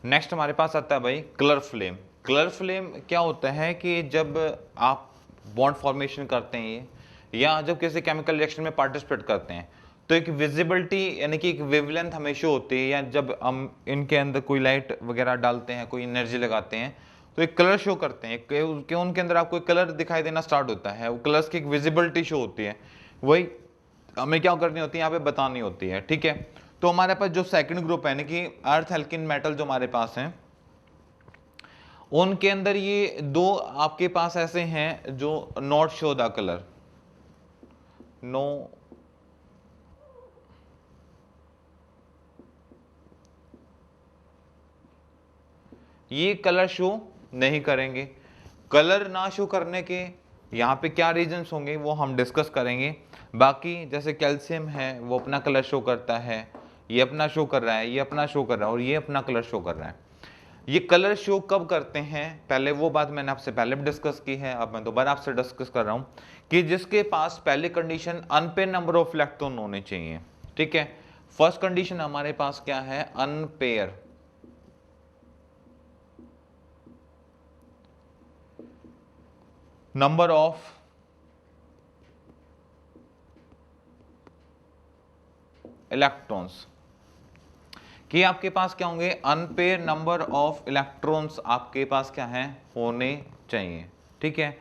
Next हमारे पास आता है भाई कलर फ्लेम। कलर फ्लेम क्या होता है कि जब आप बॉन्ड फॉर्मेशन करते हैं या जब किसी केमिकल रिएक्शन में पार्टिसिपेट करते हैं तो एक विजिबिलिटी यानी कि एक वेवलेंथ हमेशा होती है, या जब हम इनके अंदर कोई लाइट वगैरह डालते हैं, कोई एनर्जी लगाते हैं तो एक कलर शो करते हैं कि उनके अंदर आपको एक कलर दिखाई देना स्टार्ट होता है, वो कलर्स की एक विजिबिलिटी शो होती है। वही हमें क्या करनी होती है यहाँ पे बतानी होती है, ठीक है। तो हमारे पास जो सेकंड ग्रुप है, यानी कि अर्थ एल्किन मेटल जो हमारे पास हैं, उनके अंदर ये दो आपके पास ऐसे हैं जो not show the colour, no ये कलर शो नहीं करेंगे। कलर ना शो करने के यहाँ पे क्या रीजंस होंगे वो हम डिस्कस करेंगे। बाकी जैसे कैल्शियम है वो अपना कलर शो करता है, ये अपना शो कर रहा है, ये अपना शो कर रहा है और ये अपना कलर शो कर रहा है। ये कलर शो कब करते हैं, पहले वो बात मैंने आपसे पहले भी डिस्कस की है, अब मैं दोबारा आपसे डिस्कस कर रहा हूं कि जिसके पास पहली condition unpair number of electron होने चाहिए, ठीक है। फर्स्ट कंडीशन हमारे पास क्या है, अनपेयर नंबर ऑफ इलेक्ट्रॉन्स, कि आपके पास क्या होंगे, अनपेयर नंबर ऑफ इलेक्ट्रॉन्स आपके पास क्या है, होने चाहिए, ठीक है।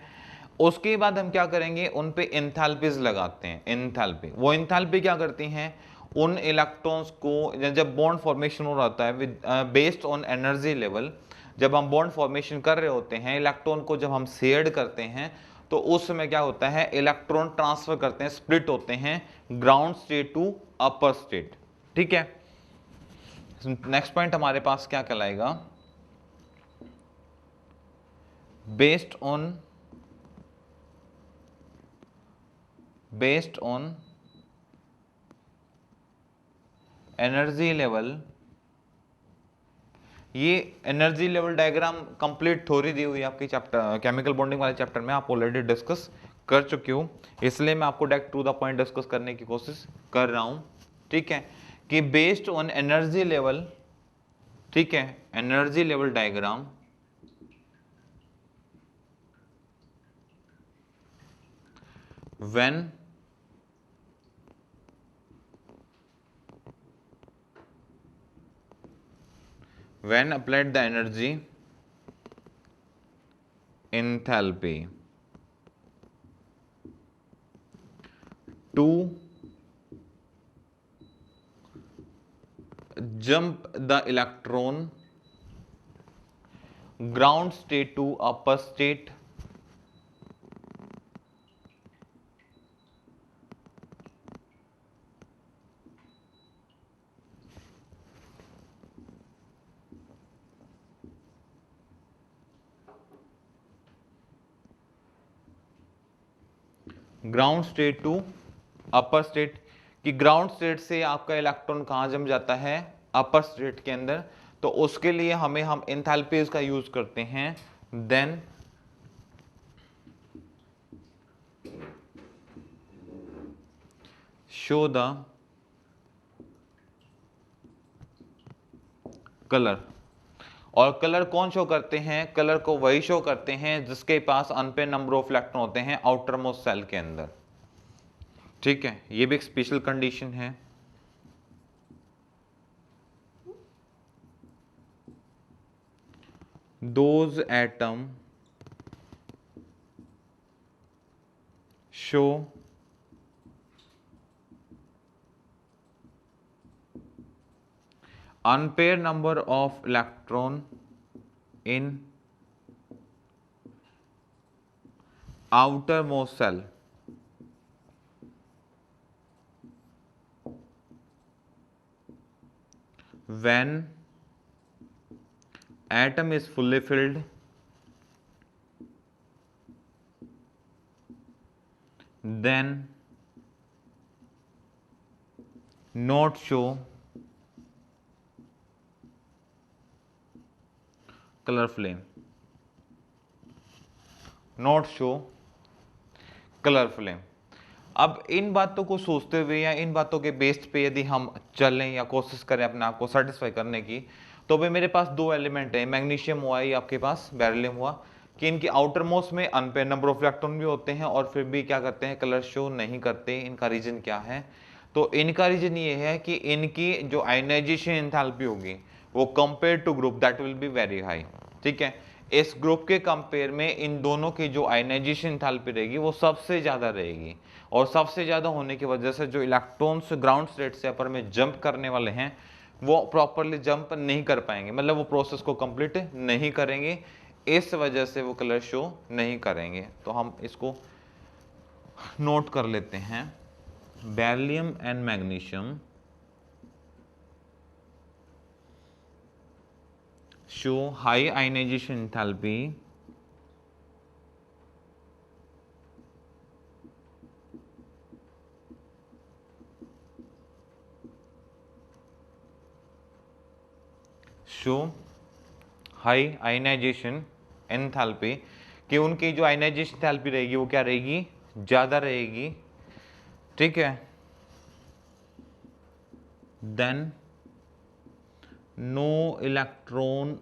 उसके बाद हम क्या करेंगे, उन पे एंथैल्पीज लगाते हैं। एंथैल्पी, वो एंथैल्पी क्या करती हैं, उन इलेक्ट्रॉन्स को जब बॉन्ड फॉर्मेशन हो रहा है with based on energy level, जब हम बॉन्ड फॉर्मेशन कर रहे होते हैं, इलेक्ट्रॉन को जब हम शेयर्ड करते हैं तो उस समय क्या होता है, इलेक्ट्रॉन ट्रांसफर करते हैं, स्प्लिट होते हैं ground state to upper state, ठीक है। नेक्स्ट पॉइंट हमारे पास क्या कहलाएगा, बेस्ड ऑन एनर्जी लेवल। ये energy level diagram complete theory दी हुई है आपकी चैप्टर केमिकल बॉन्डिंग वाले चैप्टर में, आप ऑलरेडी डिस्कस कर चुके हो, इसलिए मैं आपको direct to the point discuss करने की कोशिश कर रहा हूं, ठीक है। कि बेस्ड ऑन एनर्जी लेवल, ठीक है, energy level diagram when applied the energy enthalpy to jump the electron ground state to upper state, ground state to upper state, कि ग्राउंड स्टेट से आपका इलेक्ट्रॉन कहां जम जाता है, अपर स्टेट के अंदर। तो उसके लिए हम एंथैल्पीज का यूज करते हैं। देन शो द कलर, और कलर कौन शो करते हैं, कलर को वही शो करते हैं जिसके पास अनपेयर नंबर ऑफ इलेक्ट्रॉन होते हैं आउटर मोस्ट सेल के अंदर, ठीक है। ये भी एक स्पेशल कंडीशन है। Those atom show unpaired number of electron in outermost cell when atom is fully filled, then not show colour flame, not show colour flame. अब इन बातों को सोचते हुए या इन बातों के बेस पे यदि हम चलें या कोशिश करें अपने आप को सेटिस्फाई करने की, तो भाई मेरे पास दो एलिमेंट है, मैग्नीशियम हुआ, ये आपके पास बेरिलियम हुआ, कि इनकी आउटर मोस्ट में अनपेयर नंबर ऑफ इलेक्ट्रॉन भी होते हैं और फिर भी क्या करते हैं, कलर शो नहीं करते। इनका रीजन क्या है? तो इनका रीजन ये है कि इनकी जो आयनाइजेशन एंथैल्पी होगी वो compare to group that will be very high. ठीक है, इस ग्रुप के कंपेयर में इन दोनों की जो आयनाइजेशन एंथैल्पी रहेगी वो सबसे ज्यादा रहेगी, और सबसे ज्यादा होने की वजह से जो इलेक्ट्रॉन्स ग्राउंड स्टेट से अपर में जंप करने वाले हैं वो प्रॉपरली जंप नहीं कर पाएंगे, मतलब वो प्रोसेस को कंप्लीट नहीं करेंगे, इस वजह से वो कलर शो नहीं करेंगे। तो हम इसको नोट कर लेते हैं, beryllium and magnesium show high ionisation enthalpy show high ionisation enthalpy, कि उनकी जो आयनाइजेशन एंथैल्पी रहेगी वो क्या रहेगी, ज्यादा रहेगी। ठीक है, then no electron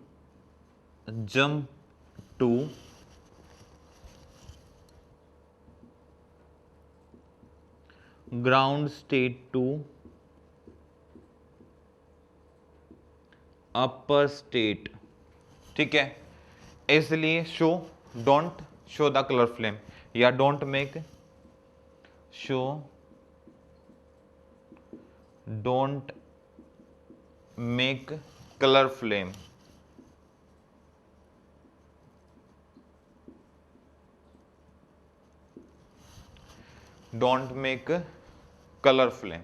jump to ground state to upper state. ठीक है, इसलिए show don't show the colour flame, या don't make show don't make colour flame. Don't make colour flame.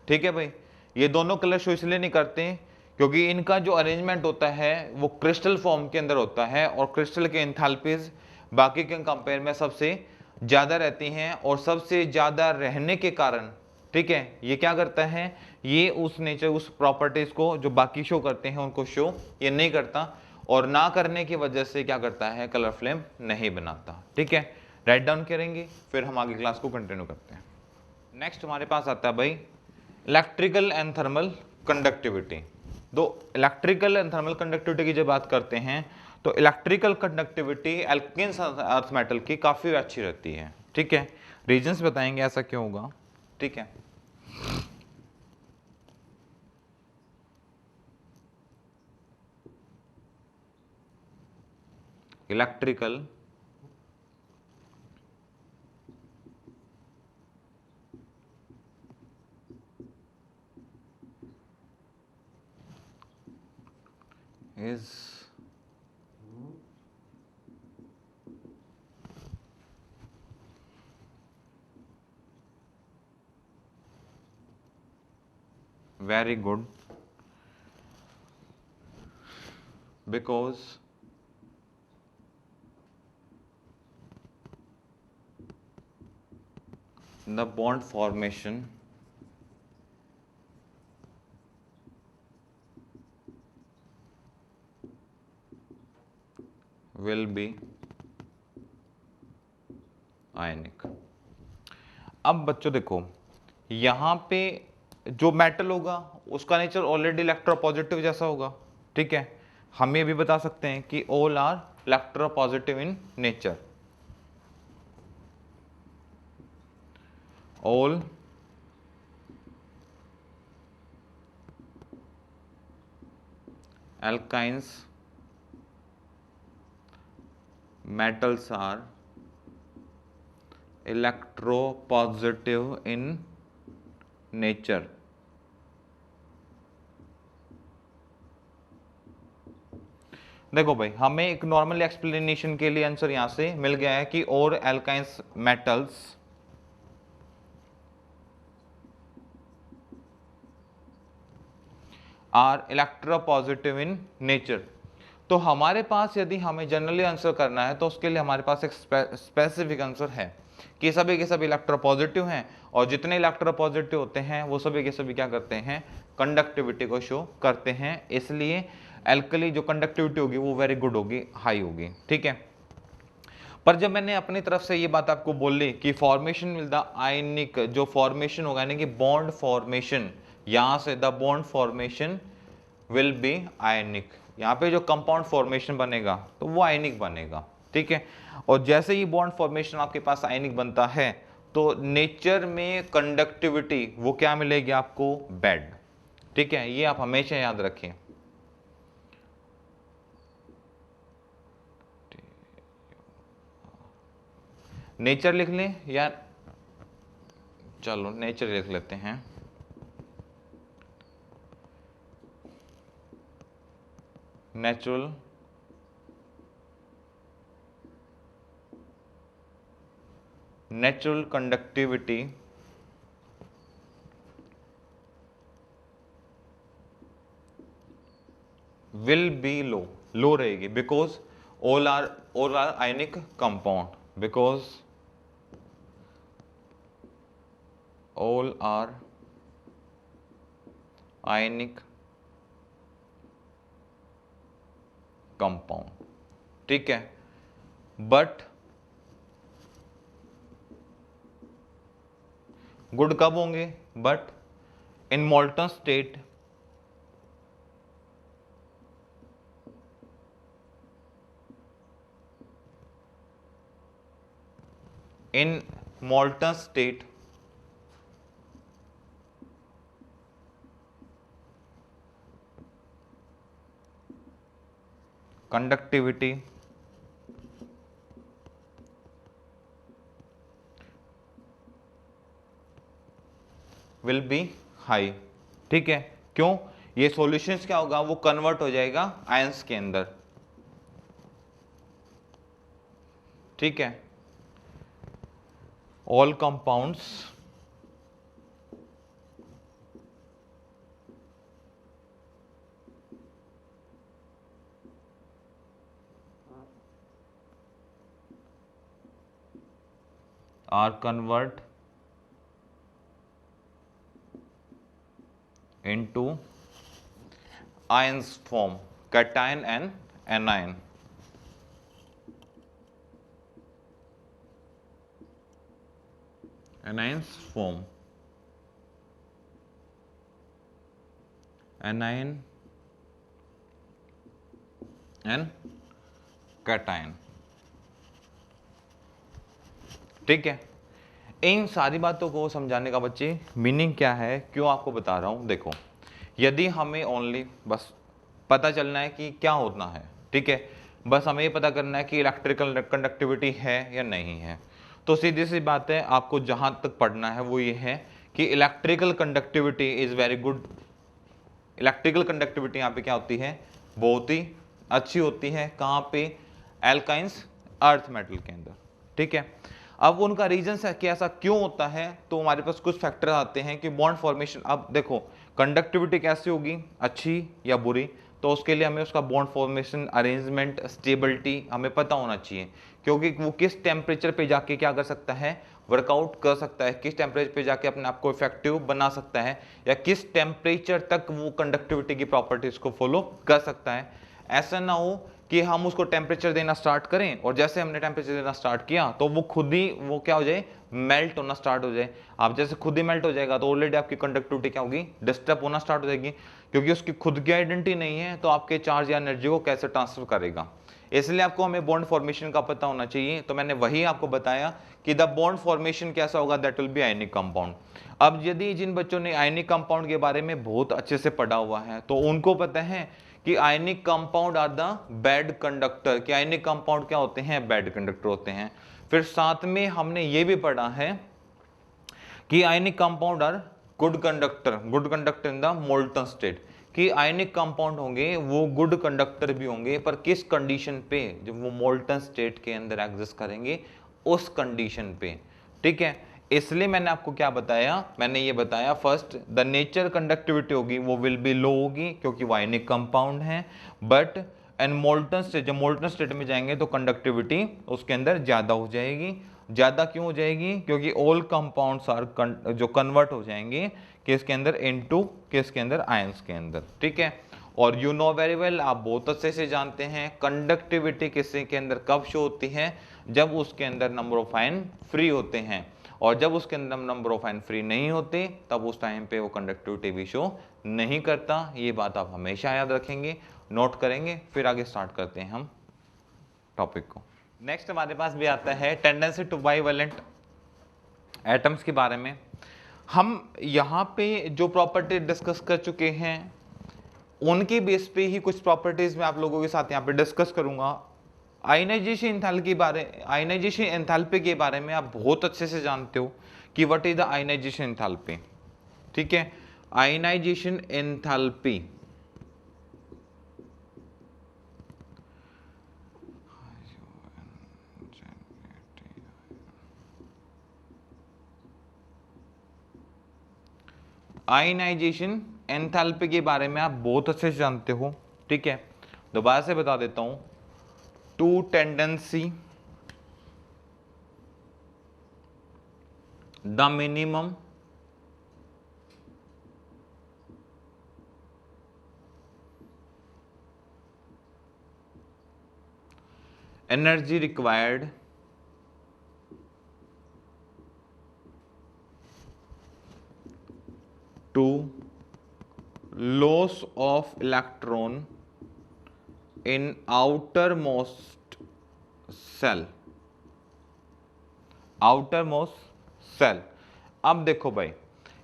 ठीक है भाई, ये दोनों कलर शो इसलिए नहीं करते हैं क्योंकि इनका जो अरेंजमेंट होता है वो क्रिस्टल फॉर्म के अंदर होता है, और क्रिस्टल के एंथैल्पीज बाकी के कंपेयर में सबसे ज्यादा रहती हैं, और सबसे ज्यादा रहने के कारण, ठीक है, ये क्या करता है, ये उस नेचर उस प्रॉपर्टीज को जो बाकी शो करते हैं उनको शो ये नहीं करता, और ना करने की वजह से क्या करता है, कलर फ्लेम नहीं बनाता। ठीक है, राइट डाउन करेंगे, फिर हम आगे क्लास को कंटिन्यू करते हैं। नेक्स्ट हमारे पास आता है भाई इलेक्ट्रिकल एंड थर्मल कंडक्टिविटी। दो इलेक्ट्रिकल एंड थर्मल कंडक्टिविटी की जब बात करते हैं तो इलेक्ट्रिकल कंडक्टिविटी एल्केन्स अर्थ मेटल की काफी अच्छी रहती है। ठीक है, रीजंस बताएंगे ऐसा क्यों होगा। ठीक है, electrical is very good because the bond formation will be आयनिक। अब बच्चों देखो, यहां पे जो मेटल होगा उसका नेचर ऑलरेडी इलेक्ट्रोपॉजिटिव जैसा होगा। ठीक है, हम ये भी बता सकते हैं कि all are electropositive in nature, all alkynes metals are electropositive in nature। देखो भाई, हमें एक नॉर्मल एक्सप्लेनेशन के लिए आंसर यहां से मिल गया है कि और एल्काइंस metals are electropositive in nature. तो हमारे पास यदि हमें जनरली आंसर करना है तो उसके लिए हमारे पास एक स्पेसिफिक आंसर है कि सभी के सभी इलेक्ट्रोपॉजिटिव हैं, और जितने इलेक्ट्रोपॉजिटिव होते हैं वो सभी के सभी क्या करते हैं, कंडक्टिविटी को शो करते हैं। इसलिए एल्कली जो कंडक्टिविटी होगी वो वेरी गुड होगी, हाई होगी। ठीक है, पर जब मैंने अपनी तरफ से ये बात आपको बोली कि फॉर्मेशन विल द आयनिक, जो फॉर्मेशन होगा यानी कि बॉन्ड फॉर्मेशन, यहां से the bond formation will be आयनिक। यहाँ पे जो कंपाउंड फॉर्मेशन बनेगा तो वो आयनिक बनेगा, ठीक है। और जैसे ही बॉन्ड फॉर्मेशन आपके पास आयनिक बनता है तो नेचर में कंडक्टिविटी वो क्या मिलेगी आपको, बेड, ठीक है। ये आप हमेशा याद रखें। नेचर लिख लें या चलो नेचर लिख लेते हैं। नेचुरल कंडक्टिविटी विल बी लो रहेगी because all are ionic compound, because all are ionic compound, ठीक है। बट गुड कब होंगे, but in molten state in molten state conductivity will be high, ठीक है। क्यों, ये सॉल्यूशंस क्या होगा, वो कन्वर्ट हो जाएगा आयंस के अंदर, ठीक है। all compounds are convert into ions form, cation and anion, anions form, anion and cation, ठीक है। इन सारी बातों को समझाने का बच्चे मीनिंग क्या है, क्यों आपको बता रहा हूं। देखो, यदि हमें ओनली बस पता चलना है कि क्या होना है, ठीक है, बस हमें ये पता करना है कि इलेक्ट्रिकल कंडक्टिविटी है या नहीं है, तो सीधी सी बात है, आपको जहां तक पढ़ना है वो ये है कि electrical conductivity is very good. Electrical conductivity यहाँ पे क्या होती है, बहुत ही अच्छी होती है। कहाँ पे, एल्काइंस अर्थ मेटल के अंदर, ठीक है। अब उनका रीजन है कि ऐसा क्यों होता है, तो हमारे पास कुछ फैक्टर आते हैं कि बॉन्ड फॉर्मेशन। अब देखो कंडक्टिविटी कैसी होगी, अच्छी या बुरी, तो उसके लिए हमें उसका बॉन्ड फॉर्मेशन, अरेंजमेंट, स्टेबिलिटी हमें पता होना चाहिए, क्योंकि वो किस टेम्परेचर पे जाके क्या कर सकता है, वर्कआउट कर सकता है, किस टेम्परेचर पे जाके अपने आप को इफेक्टिव बना सकता है, या किस टेम्परेचर तक वो कंडक्टिविटी की प्रॉपर्टीज को फॉलो कर सकता है। ऐसा ना हो कि हम उसको टेम्परेचर देना स्टार्ट करें और जैसे हमने टेम्परेचर देना स्टार्ट किया तो वो खुद ही वो क्या हो जाए, मेल्ट होना स्टार्ट हो जाए। आप जैसे खुद ही मेल्ट हो जाएगा तो ऑलरेडी आपकी कंडक्टिविटी क्या होगी, डिस्टर्ब होना स्टार्ट हो जाएगी, क्योंकि उसकी खुद की आइडेंटिटी नहीं है, तो आपके चार्ज या एनर्जी को कैसे ट्रांसफर करेगा। इसलिए आपको हमें बॉन्ड फॉर्मेशन का पता होना चाहिए। तो मैंने वही आपको बताया कि द बॉन्ड फॉर्मेशन कैसा होगा, that will B ionic compound. अब यदि जिन बच्चों ने आयनिक कंपाउंड के बारे में बहुत अच्छे से पढ़ा हुआ है तो उनको पता है कि ionic compound are the bad conductor, कि आयनिक कंपाउंड क्या होते हैं, बैड कंडक्टर होते हैं। फिर साथ में हमने ये भी पढ़ा है कि ionic compound are good conductor in the molten state, कि आयनिक कंपाउंड होंगे वो गुड कंडक्टर भी होंगे, पर किस कंडीशन पे, जब वो मोल्टन स्टेट के अंदर एग्जिस्ट करेंगे उस कंडीशन पे, ठीक है। इसलिए मैंने आपको क्या बताया, मैंने ये बताया फर्स्ट द नेचर कंडक्टिविटी होगी वो विल बी लो होगी क्योंकि वो आयनिक कंपाउंड है, बट एंड मोल्टन स्टेट, जब मोल्टन स्टेट में जाएंगे तो कंडक्टिविटी उसके अंदर ज्यादा हो जाएगी। ज्यादा क्यों हो जाएगी, क्योंकि ऑल कंपाउंड्स आर जो कन्वर्ट हो जाएंगे किसके अंदर, इनटू किसके अंदर, आयंस के अंदर, ठीक है। और यू नो वेरी वेल, आप बहुत अच्छे से जानते हैं कंडक्टिविटी किसी के अंदर कब शो होती है, जब उसके अंदर नंबर ऑफ आयन फ्री होते हैं, और जब उसके अंदर नंबर ऑफ आयन फ्री नहीं होते तब उस टाइम पे वो कंडक्टिविटी भी शो नहीं करता। ये बात आप हमेशा याद रखेंगे, नोट करेंगे। फिर आगे स्टार्ट करते हैं हम टॉपिक को। नेक्स्ट हमारे पास भी आता है टेंडेंसी टू बाइवेलेंट एटम्स के बारे में। हम यहाँ पे जो प्रॉपर्टी डिस्कस कर चुके हैं उनके बेस पे ही कुछ प्रॉपर्टीज मैं आप लोगों के साथ यहाँ पे डिस्कस करूंगा। आयनाइजेशन एंथैल्पी के बारे में आप बहुत अच्छे से जानते हो कि what is the ionisation enthalpy. ठीक है, आयनाइजेशन एंथैल्पी आयनाइजेशन एंथैल्पी के बारे में आप बहुत अच्छे से जानते हो। ठीक है, दोबारा से बता देता हूं, to tendency the minimum energy required to loss of electron in outermost cell। अब देखो भाई,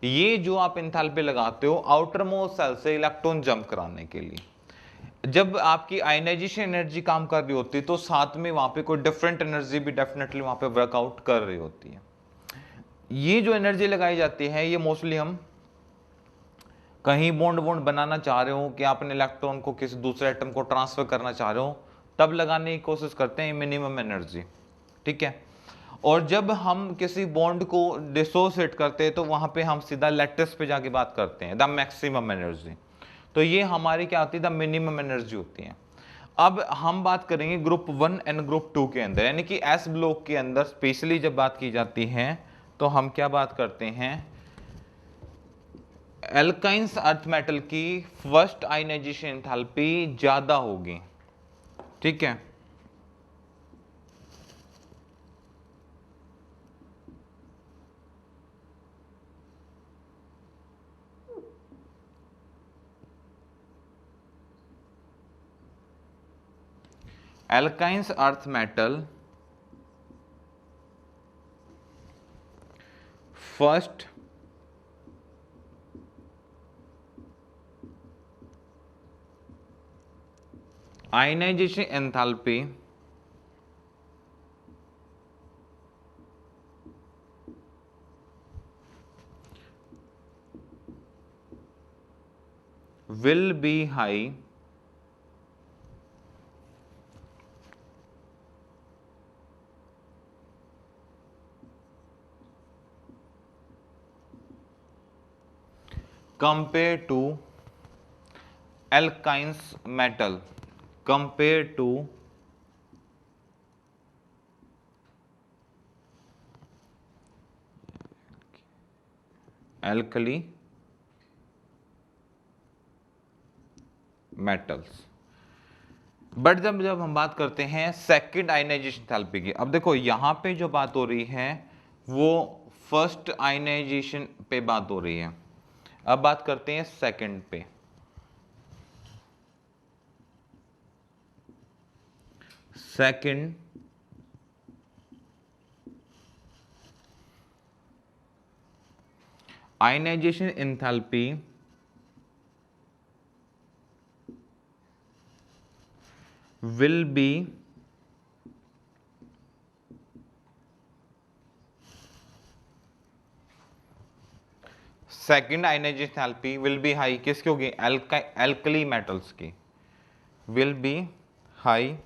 ये जो आप एंथैल्पी लगाते हो आउटरमोस्ट सेल से इलेक्ट्रॉन जंप कराने के लिए, जब आपकी आयनाइजेशन एनर्जी काम कर रही होती है तो साथ में वहां पे कोई डिफरेंट एनर्जी भी डेफिनेटली वहां पे वर्कआउट कर रही होती है। ये जो एनर्जी लगाई जाती है ये मोस्टली हम कहीं बॉन्ड वॉन्ड बनाना चाह रहे हो कि आपने इलेक्ट्रॉन को किसी दूसरे एटम को ट्रांसफर करना चाह रहे हो तब लगाने की कोशिश करते हैं मिनिमम एनर्जी। ठीक है, और जब हम किसी बॉन्ड को डिसोसिएट करते हैं तो वहां पे हम सीधा लैटिस पे जाके बात करते हैं द मैक्सिमम एनर्जी। तो ये हमारी क्या होती है, द मिनिमम एनर्जी होती है। अब हम बात करेंगे ग्रुप 1 एंड ग्रुप 2 के अंदर, यानी कि एस ब्लॉक के अंदर स्पेशली जब बात की जाती है तो हम क्या बात करते हैं, एल्काइंस अर्थ मेटल की फर्स्ट आयनाइजेशन एंथैल्पी ज्यादा होगी। ठीक है, एल्काइंस earth metal first ionisation enthalpy will be high compared to alkynes metal, compared to alkali metals. But जब हम बात करते हैं सेकंड आयनाइजेशन एंथैल्पी की, अब देखो यहां पे जो बात हो रही है वो फर्स्ट आयनाइजेशन पे बात हो रही है, अब बात करते हैं सेकंड पे। Second ionisation enthalpy will be second ionisation enthalpy will be high, किसकी होगी, एल्कली मेटल्स की, will be high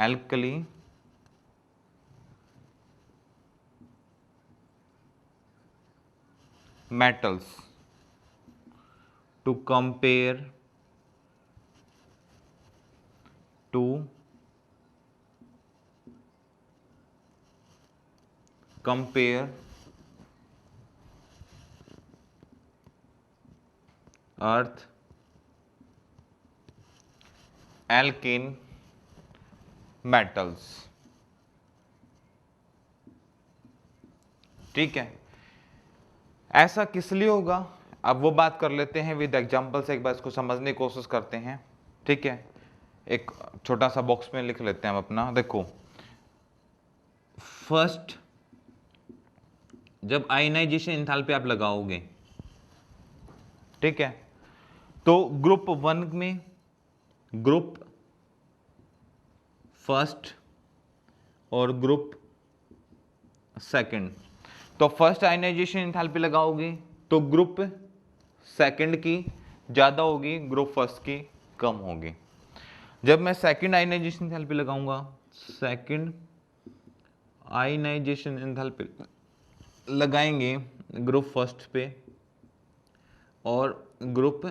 alkali metals to compare to compare earth alkane metals। ठीक है, ऐसा किस लिए होगा अब वो बात कर लेते हैं विद एग्जांपल से, एक बार इसको समझने की कोशिश करते हैं। ठीक है, एक छोटा सा बॉक्स में लिख लेते हैं हम अपना। देखो, फर्स्ट जब आयनाइजेशन एंथैल्पी आप लगाओगे, ठीक है, तो ग्रुप 1 में, ग्रुप फर्स्ट और ग्रुप सेकंड, तो फर्स्ट आयनाइजेशन एंथैल्पी लगाओगे तो ग्रुप सेकंड की ज़्यादा होगी, ग्रुप फर्स्ट की कम होगी। जब मैं सेकंड आयनाइजेशन एंथैल्पी लगाऊंगा, सेकंड आयनाइजेशन एंथैल्पी लगाएंगे ग्रुप फर्स्ट पे और ग्रुप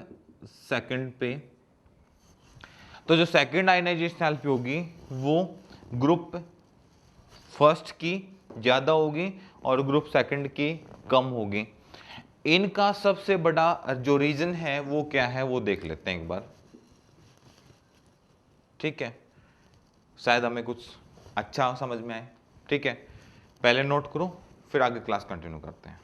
सेकंड पे, तो जो सेकंड आयनाइजेशन एंथैल्पी होगी वो ग्रुप फर्स्ट की ज़्यादा होगी और ग्रुप सेकंड की कम होगी। इनका सबसे बड़ा जो रीजन है वो क्या है वो देख लेते हैं एक बार। ठीक है, शायद हमें कुछ अच्छा समझ में आए। ठीक है, पहले नोट करो, फिर आगे क्लास कंटिन्यू करते हैं।